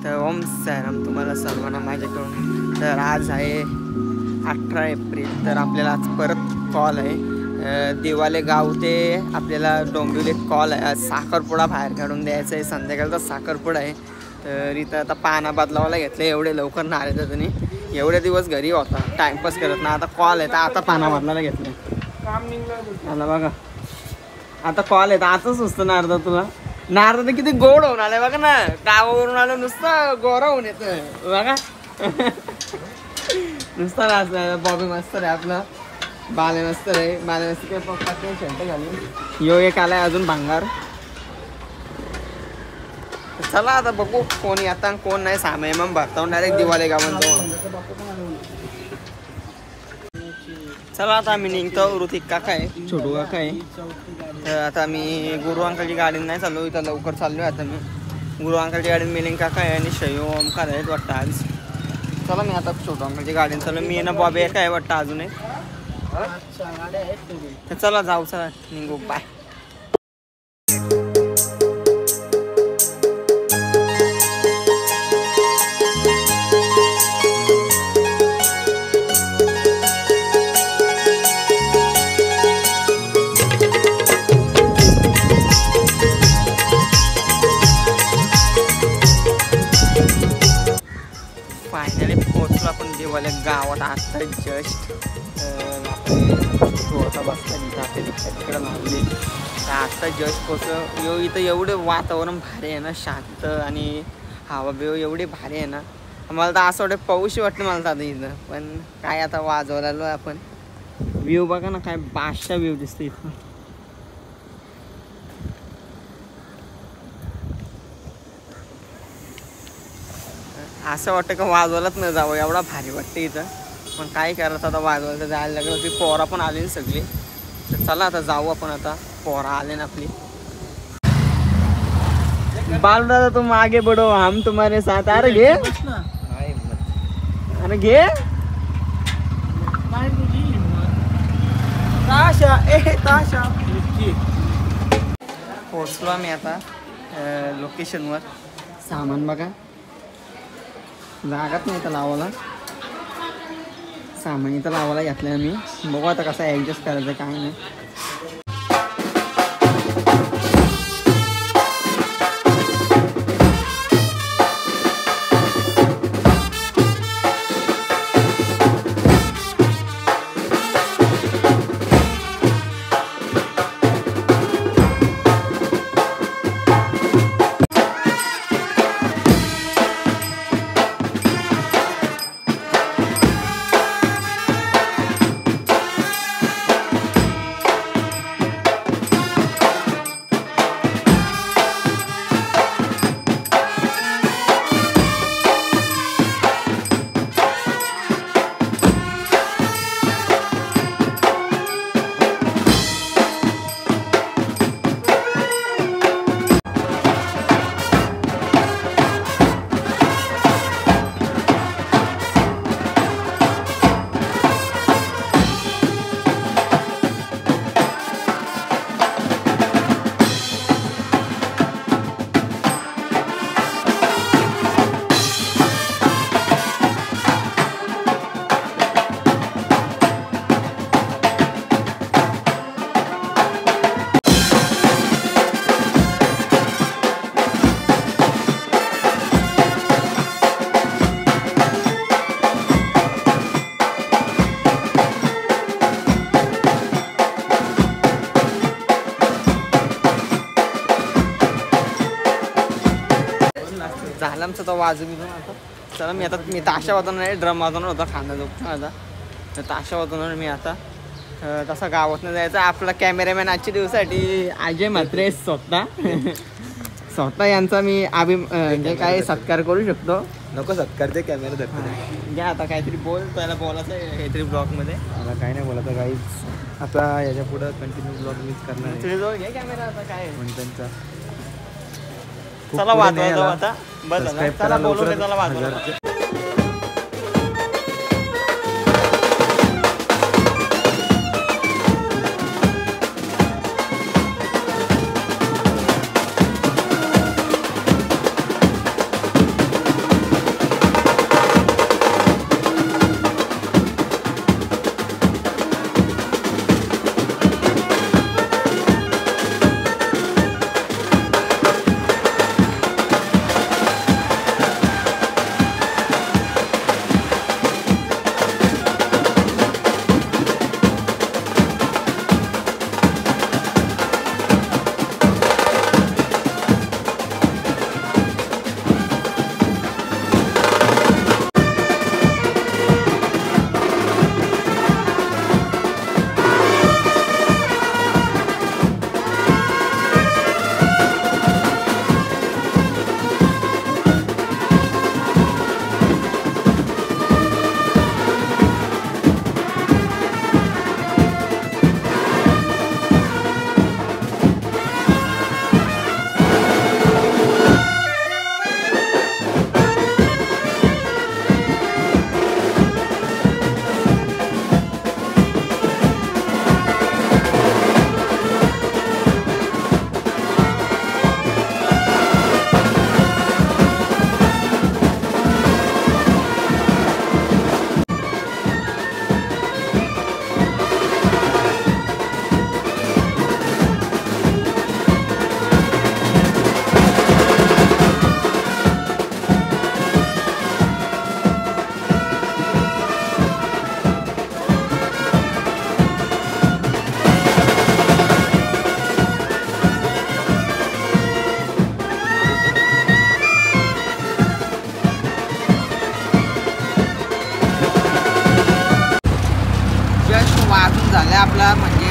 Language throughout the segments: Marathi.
तर ओम साईराम तुम्हाला सर्वांना माझ्याकडून. तर आज आहे 18 एप्रिल. तर आपल्याला आज परत कॉल आहे दिवाले गाव ते आपल्याला डोंबिवली कॉल आहे. आज साखरपुडा बाहेर काढून द्यायचा आहे. संध्याकाळचा साखरपुडा आहे. तर इथं आता पाना बदलावायला घेतलं. एवढे लवकर ना आले तर तुम्ही एवढे दिवस घरी होता टाइमपास करत ना. आता कॉल आहे तर आता पाना बदलायला घेतलं. काम निघलं मला बघा. आता कॉल आहे तर आताच सुचतं नारद तुला. नारद किती गोड होऊन आलाय बघा ना. गावावरून आलं नुसतं गोरा होऊन येतं बघा. नुसता नाचला. बॉबी मस्त आहे आपला. बाले मस्त आहे. बाले मस्त काय पप्पा शर्ट घालून यो एक आलाय अजून भांगार. चला आता बघू कोण आता कोण नाही. सामे मग भरता डायरेक्ट दिवाले गावात जाऊ. चला आता आम्ही निघतो. ऋतिक काका आहे, छोटू काका आहे. तर आता मी गुरु अंकलची गाडी नाही चाललो. इथं लवकर चाललो आहे आता मी. गुरु अंकलची गाडीत मिलिंग काका आहे आणि शयू ओमकार आहेत वाटतं आज. चला मी आता छोटू अंकलची गाडीने चाललो. मी ना बॉबी एक आहे वाटतं अजून एक. तर चला जाऊ. चला निघू. बाय. फायनली पोहोचलो आपण दिवाले गावात. आता जस्ट थोडासा बसला तिकडं मागली. तर आत्ता जस्ट पोहोचलो. यो इथं एवढे वातावरण भारी आहे ना, शांत आणि हवा बिव एवढी भारी आहे ना. मला तर असं वाटतं पाऊसही वाटतं मला तर आता इथं. पण काय आता वाजवायला आलो आपण. व्ह्यू बघा ना, काय बादशाह व्ह्यू दिसतो इथं. असं वाटतं का वाजवायलाच न जावं. एवढा भारी वाटतं इथं. पण काय करायचं आता, वाजवायला तर जायला लागलं. की पोरा पण आली ना सगळी. तर चला आता जाऊ आपण. आता पोरा आले ना आपली. बाल दादा तुम आगे बढ़ो, हम तुम्हारे साथ. अरे घे, अरे घे ताशा. ताशा पोचलो आम्ही आता लोकेशनवर. सामान बघा, जागाच नाही तर लावायला. सामान इथं लावायला घेतलं आम्ही. बघू आता कसं ॲडजस्ट करायचं काय नाही. झालं आमचं तर वाजू मी आता. चला मी ताशा वाजवणार आहे. ड्रम वाजवणार होता खांदा झोपता आता. तर ताशा वाजवणार मी आता. तसा गावातनं जायचं. आपला कॅमेरामॅन आजच्या दिवसासाठी अजय म्हात्रे स्वतः यांचा मी म्हणजे काय सत्कार करू शकतो. नको सत्कार ते कॅमेरा धरतो. घ्या आता काहीतरी बोल. त्याला बोलायचं आहे काहीतरी ब्लॉगमध्ये. मला काय नाही बोलायचं काहीच. आता याच्या पुढं कंटिन्यू ब्लॉग मीच करणार आहे. तुझ्या जवळ घे कॅमेरा आता. काय त्यांचा चला वाजवायला आता. बस चला बोलू दे. चला वाजवायला.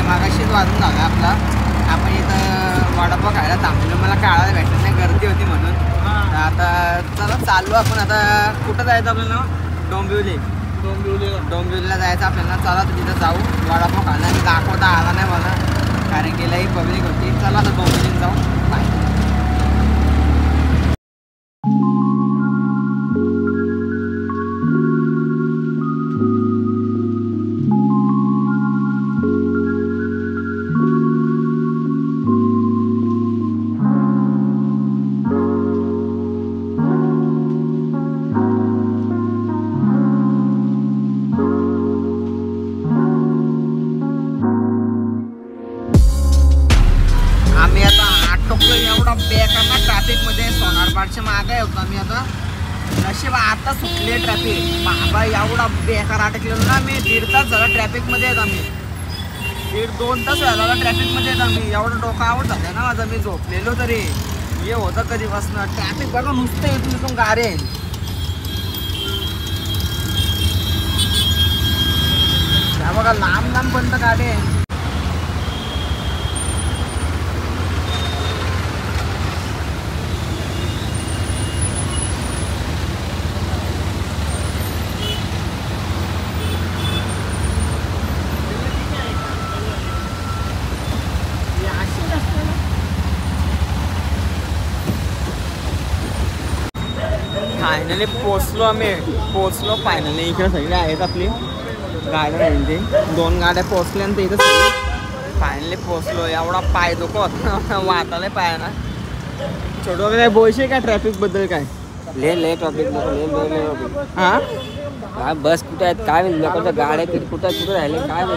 मागाशीच वाजून झाला आपला. आपण इथं वडापाव खायला थांबलो. मला काळाला भेटत नाही, गर्दी होती म्हणून. तर आता चला चाललो आपण. आता कुठं जायचं आपल्याला? डोंबिवलीला जायचं आपल्याला. चला तर तिथं जाऊ वडापाव खायला. आणि दाखवता आला नाही मला कारण की लई पब्लिक होती. चला आता डोंबिवलीला जाऊ. बाय. एवढा बेकारना ट्रॅफिकमध्ये सोनारपाडच्या मागे होतो आम्ही. आता नशीब आता सुटले ट्रॅफिक. बाबा एवढा बेकार अटकलेलो ना मी. 1.5 तास झाला ट्रॅफिकमध्ये येत आम्ही. 1-2 तास झाला ट्रॅफिकमध्ये येत आम्ही. एवढं डोकं आवड झालं ना माझं. मी झोपलेलो तरी हे होतं कधीपासून. ट्रॅफिक बघा नुसतं इथून इथून गारे. त्या बघा लांब लांब पर्यंत गाडी आहे. फायनली पोचलो आम्ही. फायनली. इकडे सगळे आहेत आपली गाड्या राहील ते 2 गाड्या पोचल्यानंतर इथं सगळी फायनली पोचलो. एवढा पाय दुखत वाटायला पाय ना. छोटं वगैरे बोलशील का ट्रॅफिकबद्दल? काय लय ट्रॉफिक हां काय बस कुठे आहेत काय लोकांच्या गाड्या कुठं राहिले काय.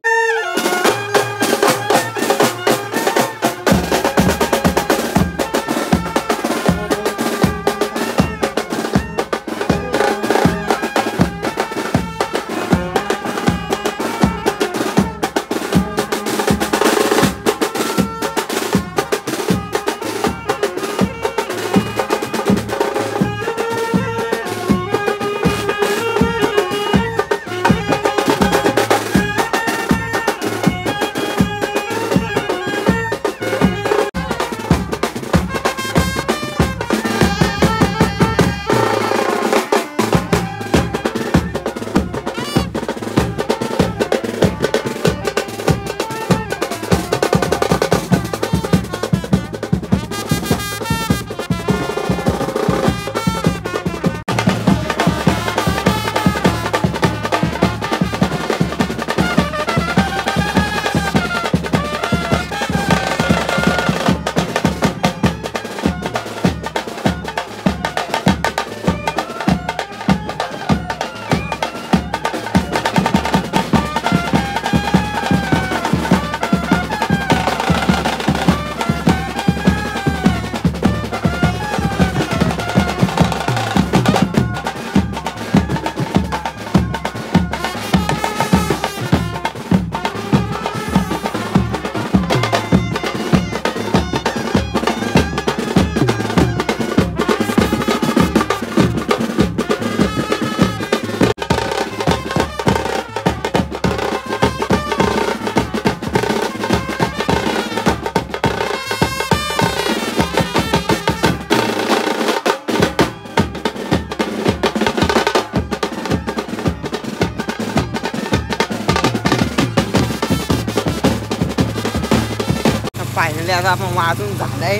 फायनली आता आपण वाजून झालंय.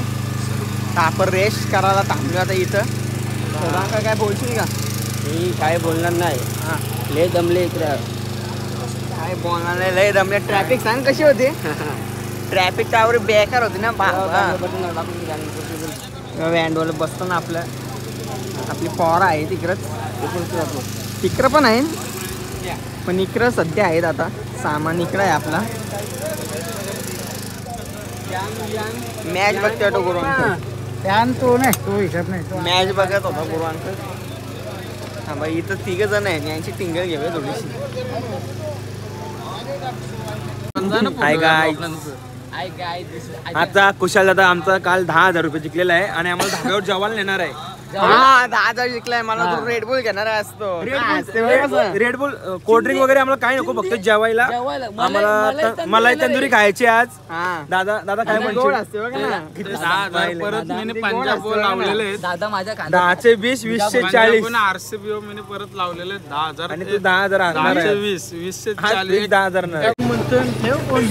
तर आपण रेस्ट करायला थांबलो आता इथं. थोडा काय बोलशील का? मी काय बोलणार नाही. हां लय दमले इकडं. काय बोलणार नाही, लय दमले. ट्रॅफिक सांग कशी होती? ट्रॅफिक त्यावर बेकार होती ना. वॅनवाला बसतो ना आपलं. आपली पॉवर आहे तिकडं पण आहे. पण इकडं सध्या आहेत. आता सामान इकडं आहे आपला. मॅच बघते वाटो गुरुवांक. तो नाही तो हिशोब नाही. मॅच बघत होता गुरुवांक. हा बाई इथं 3 जण आहेत. यांची टिंगल घेऊया थोडीशी. आता कुशाल दादा आमचा काल 10,000 रुपये जिंकलेला आहे आणि आम्हाला धाब्यावर जेवायला नेणार आहे. हा 10,000 जिंकलाय मला तो रेडबुल घेणार असतो. रेडबुल कोल्ड्रिंक वगैरे आम्हाला काय नको, फक्त जेवायला आम्हाला मलाई तंदुरी खायची आज. दादा काय म्हणतो परत मी पंजाब लावलेले दादा माझ्या 10चे 20 20चे 40 आरसीबी मी परत लावलेले 10,000 आणि तू 10,000 आणणार आहे. 20 20 40 10,000 म्हणतो ठेव कोण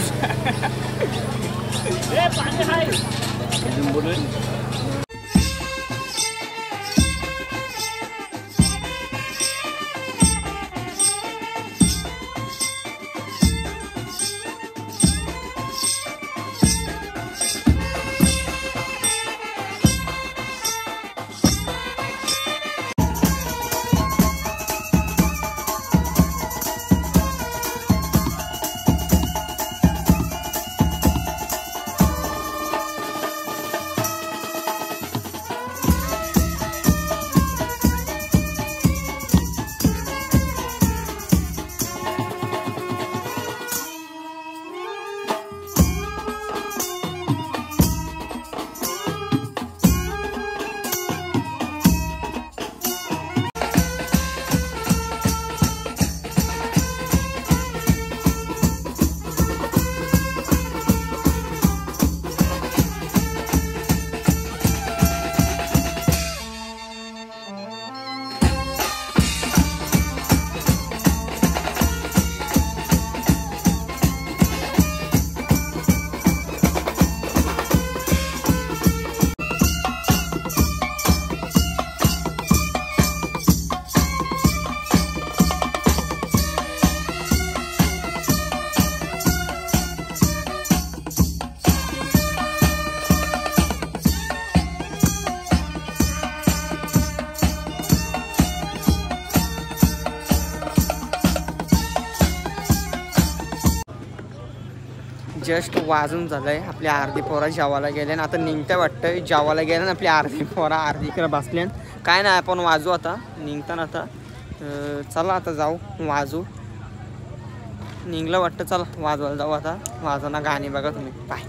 जस्ट वाजून झालंय. आपली अर्धी पोरा जेवायला गेले आणि आता निघता वाटतं. जेवायला गेल्या ना आपली अर्धी पोरा अर्धी इकडे बसल्या. काय नाही आपण वाजू आता निघताना. आता चला आता जाऊ वाजू. निघलं वाटतं, चला वाजवायला जाऊ आता. वाजवणार गाणी बघा तुम्ही. बाय.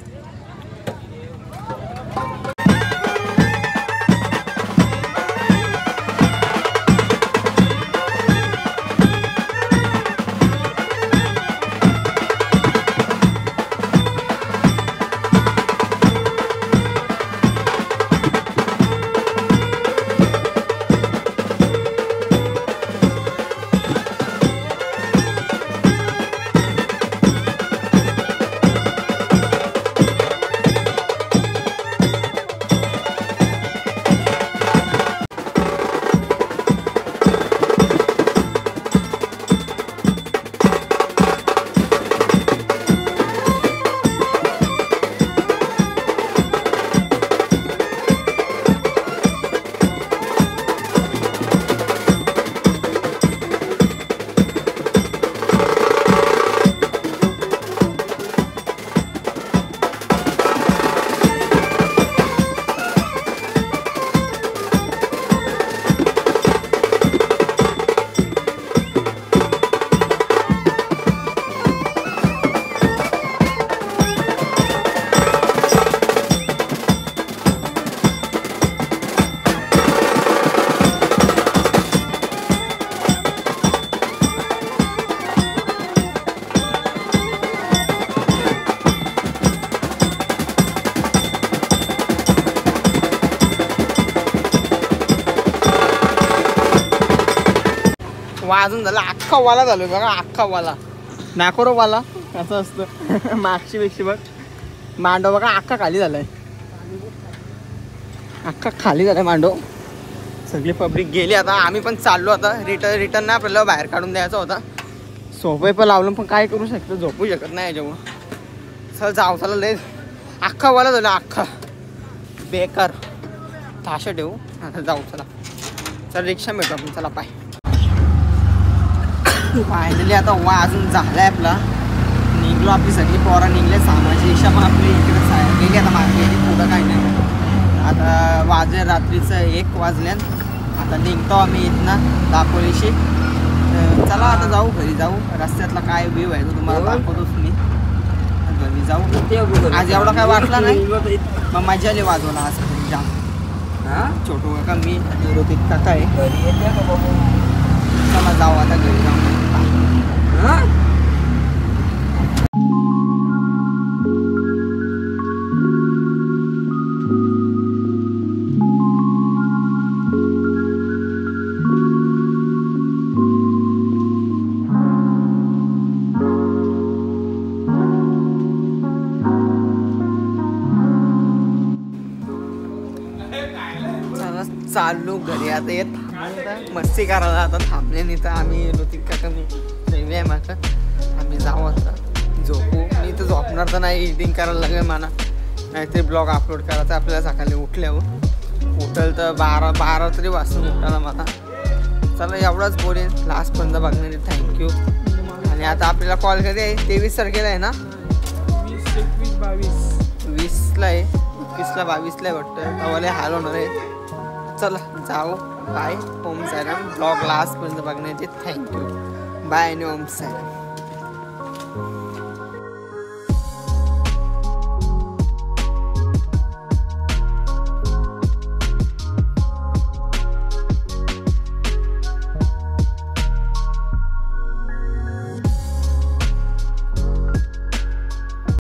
वाजून झालं. अख्खा वाला झालो बघा. अख्खा वाला नाकोरो वाला असं असतं. मागची पेक्षी बघ मांडव बघा अख्खा खाली झालाय. अख्खा खाली झालाय मांडव. सगळी पब्लिक गेली. आता आम्ही पण चाललो. आता रिटर्न नाही आपल्याला बाहेर काढून द्यायचा होता. सोपे पण लावलं पण काय करू शकतो. झोपू शकत नाही याच्यामुळं. चल जाऊ. चला लय अख्खा वाला झाला. अख्खा बेकार. ताशा ठेवू आता. जाऊ चला. चल रिक्षा मिळतो आपण. चला पाय. फायनली आता वाजून झालाय आपला. निघलो. आपली सगळी पोरं निघले. सामाजिक रिक्षा पण आपली इकडेच आहे. गेली आता मागे गेली. पुढं काही नाही. आता वाजले रात्रीचं 1 वाजल्यान. आता निघतो आम्ही इथनं दापोलीशी. चला आता जाऊ घरी जाऊ. रस्त्यातला काय व्ह्यू आहे तो तुम्हाला दाखवतोच मी. घरी जाऊ. आज एवढा काय वाटला नाही. मग मजा आली वाजवला आज जाम. छोटू काका मी आणि ऋतिक काका आहे. चला जाऊ आता घरी जाऊ. चाललो घरी आता येत मस्ती करायला आता थांबले नाही तर आम्ही ऋतिक काका मी नेहमी आहे माका आम्ही जाऊ आता झोपू. मी तर झोपणार तर नाही एडिटिंग करायला लागेल मला नाहीतरी ब्लॉग अपलोड करायचा आपल्याला सकाळी उठल्यावर उठल तर 12 तरी वाजता उठायला मला. चला एवढाच बोलेन लास्टपर्यंत बघण्यासाठी थँक्यू. आणि आता आपल्याला कॉल कधी आहे 23 तारखेला आहे ना 20ला आहे 21ला 22ला आहे वाटतं तेव्हा हाल होणार आहे. चला जाओ बाय. ओम साईराम. ब्लॉग लास्टपर्यंत बघण्याचे थँक्यू. बाय आणि ओम साईराम.